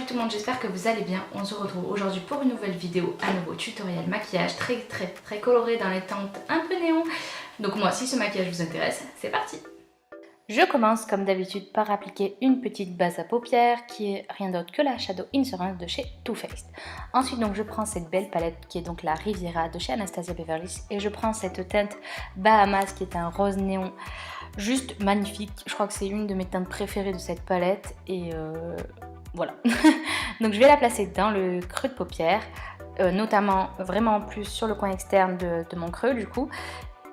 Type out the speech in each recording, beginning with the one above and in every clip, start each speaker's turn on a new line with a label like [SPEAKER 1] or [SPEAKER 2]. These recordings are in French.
[SPEAKER 1] tout le monde, j'espère que vous allez bien. On se retrouve aujourd'hui pour une nouvelle vidéo, un nouveau tutoriel maquillage très coloré dans les teintes un peu néon. Donc moi, si ce maquillage vous intéresse, c'est parti. Je commence comme d'habitude par appliquer une petite base à paupières qui est rien d'autre que la Shadow Insurance de chez Too Faced. Ensuite donc je prends cette belle palette qui est donc la Riviera de chez Anastasia Beverly Hills et je prends cette teinte Bahamas qui est un rose néon juste magnifique. Je crois que c'est une de mes teintes préférées de cette palette et voilà. Donc je vais la placer dans le creux de paupière, notamment vraiment plus sur le coin externe de mon creux du coup.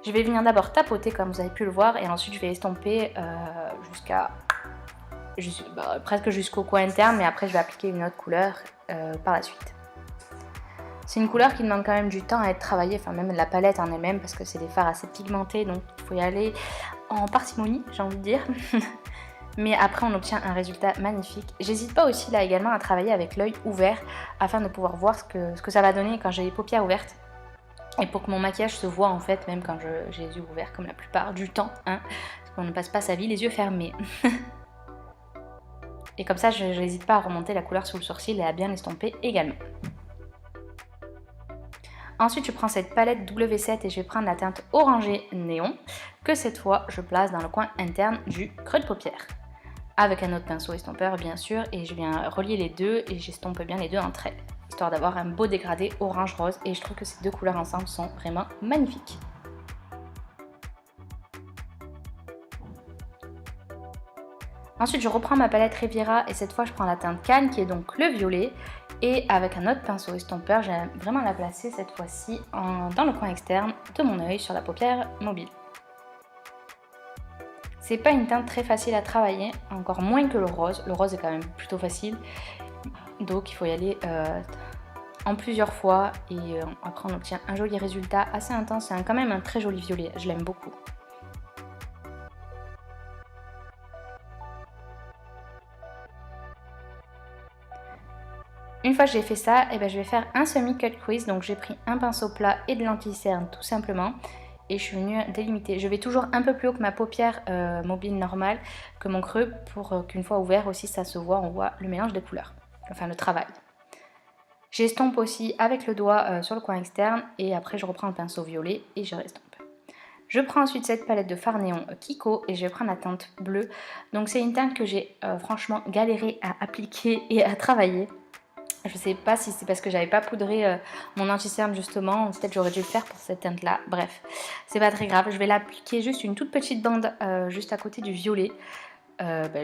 [SPEAKER 1] Je vais venir d'abord tapoter comme vous avez pu le voir et ensuite je vais estomper presque jusqu'au coin interne, mais après je vais appliquer une autre couleur par la suite. C'est une couleur qui demande quand même du temps à être travaillée, enfin même la palette en elle-même parce que c'est des fards assez pigmentés donc il faut y aller en parcimonie, j'ai envie de dire. Mais après on obtient un résultat magnifique. J'hésite pas aussi là également à travailler avec l'œil ouvert afin de pouvoir voir ce que ça va donner quand j'ai les paupières ouvertes. Et pour que mon maquillage se voit en fait, même quand j'ai les yeux ouverts comme la plupart du temps, hein, parce qu'on ne passe pas sa vie les yeux fermés. Et comme ça, je n'hésite pas à remonter la couleur sous le sourcil et à bien l'estomper également. Ensuite, je prends cette palette W7 et je vais prendre la teinte orangée néon, que cette fois, je place dans le coin interne du creux de paupière. Avec un autre pinceau estompeur bien sûr, et je viens relier les deux et j'estompe bien les deux entre elles, histoire d'avoir un beau dégradé orange-rose, et je trouve que ces deux couleurs ensemble sont vraiment magnifiques. Ensuite je reprends ma palette Riviera et cette fois je prends la teinte Cannes qui est donc le violet, et avec un autre pinceau estompeur j'aime vraiment la placer cette fois-ci dans le coin externe de mon œil sur la paupière mobile. C'est pas une teinte très facile à travailler, encore moins que le rose. Le rose est quand même plutôt facile, donc il faut y aller en plusieurs fois et après on obtient un joli résultat assez intense. C'est quand même un très joli violet, je l'aime beaucoup. Une fois que j'ai fait ça, je vais faire un semi-cut crease, donc j'ai pris un pinceau plat et de l'anti-cerne tout simplement. Et je suis venue délimiter. Je vais toujours un peu plus haut que ma paupière mobile normale, que mon creux, pour qu'une fois ouvert aussi ça se voit, on voit le mélange des couleurs, enfin le travail. J'estompe aussi avec le doigt sur le coin externe et après je reprends le pinceau violet et je restompe. Je prends ensuite cette palette de fard néon Kiko et je vais prendre la teinte bleue. Donc c'est une teinte que j'ai franchement galéré à appliquer et à travailler. Je sais pas si c'est parce que j'avais pas poudré mon anti-cerne justement, peut-être j'aurais dû le faire pour cette teinte là, bref, c'est pas très grave. Je vais l'appliquer juste une toute petite bande juste à côté du violet,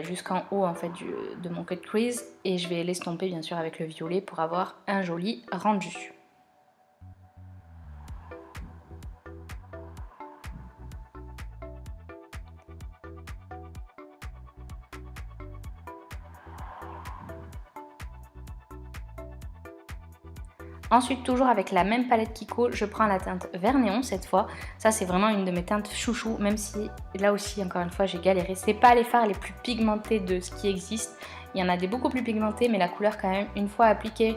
[SPEAKER 1] jusqu'en haut en fait de mon cut crease, et je vais l'estomper bien sûr avec le violet pour avoir un joli rendu. Ensuite, toujours avec la même palette Kiko, je prends la teinte vert néon cette fois. Ça, c'est vraiment une de mes teintes chouchou, même si là aussi, encore une fois, j'ai galéré. C'est pas les fards les plus pigmentés de ce qui existe. Il y en a des beaucoup plus pigmentés, mais la couleur quand même, une fois appliquée,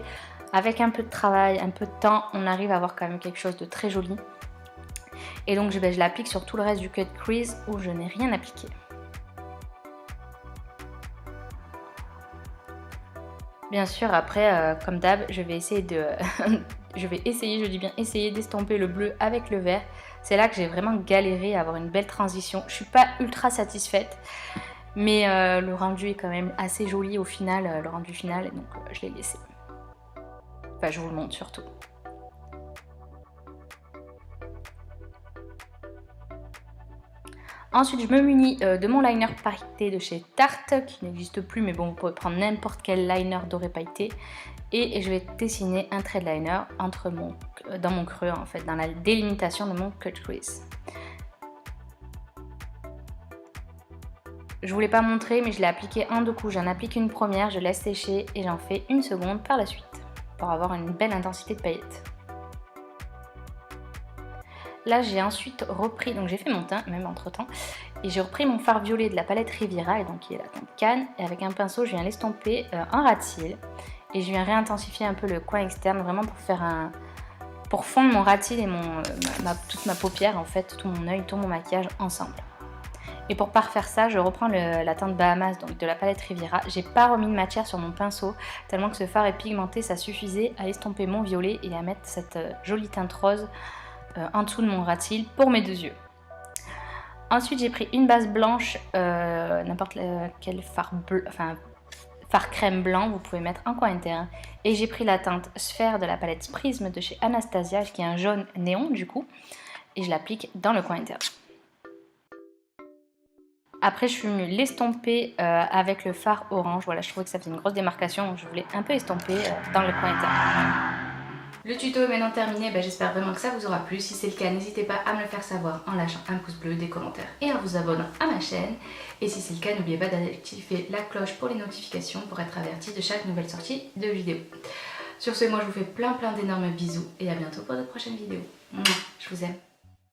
[SPEAKER 1] avec un peu de travail, un peu de temps, on arrive à avoir quand même quelque chose de très joli. Et donc, je l'applique sur tout le reste du cut crease où je n'ai rien appliqué. Bien sûr, après, comme d'hab, je vais essayer je dis bien essayer d'estomper le bleu avec le vert. C'est là que j'ai vraiment galéré à avoir une belle transition. Je suis pas ultra satisfaite, mais le rendu est quand même assez joli au final, le rendu final, et donc je l'ai laissé. Enfin, je vous le montre surtout. Ensuite, je me munis de mon liner pailleté de chez Tarte, qui n'existe plus, mais bon, vous pouvez prendre n'importe quel liner doré pailleté. Et je vais dessiner un trait de liner dans mon creux, en fait, dans la délimitation de mon cut crease. Je ne vous l'ai pas montré, mais je l'ai appliqué en deux couches. J'en applique une première, je laisse sécher et j'en fais une seconde par la suite, pour avoir une belle intensité de paillettes. Là j'ai ensuite repris, donc j'ai fait mon teint même entre temps, et j'ai repris mon fard violet de la palette Riviera, et donc qui est la teinte Cannes, et avec un pinceau je viens l'estomper en ras de cils, et je viens réintensifier un peu le coin externe, vraiment pour fondre mon ras de cils et toute ma paupière en fait, tout mon œil, tout mon maquillage ensemble. Et pour parfaire ça, je reprends la teinte Bahamas, donc de la palette Riviera. J'ai pas remis de matière sur mon pinceau, tellement que ce fard est pigmenté, ça suffisait à estomper mon violet et à mettre cette jolie teinte rose en dessous de mon ras de cils pour mes 2 yeux. Ensuite, j'ai pris une base blanche, n'importe quel fard bleu, enfin fard crème blanc, vous pouvez mettre en coin interne. Et j'ai pris la teinte Sphère de la palette Prisme de chez Anastasia, qui est un jaune néon du coup, et je l'applique dans le coin interne. Après, je suis venue l'estomper avec le fard orange. Voilà, je trouvais que ça faisait une grosse démarcation, donc je voulais un peu estomper dans le coin interne. Le tuto est maintenant terminé, j'espère vraiment que ça vous aura plu. Si c'est le cas, n'hésitez pas à me le faire savoir en lâchant un pouce bleu, des commentaires et en vous abonnant à ma chaîne. Et si c'est le cas, n'oubliez pas d'activer la cloche pour les notifications pour être averti de chaque nouvelle sortie de vidéo. Sur ce, moi je vous fais plein d'énormes bisous et à bientôt pour de prochaines vidéos. Je vous aime.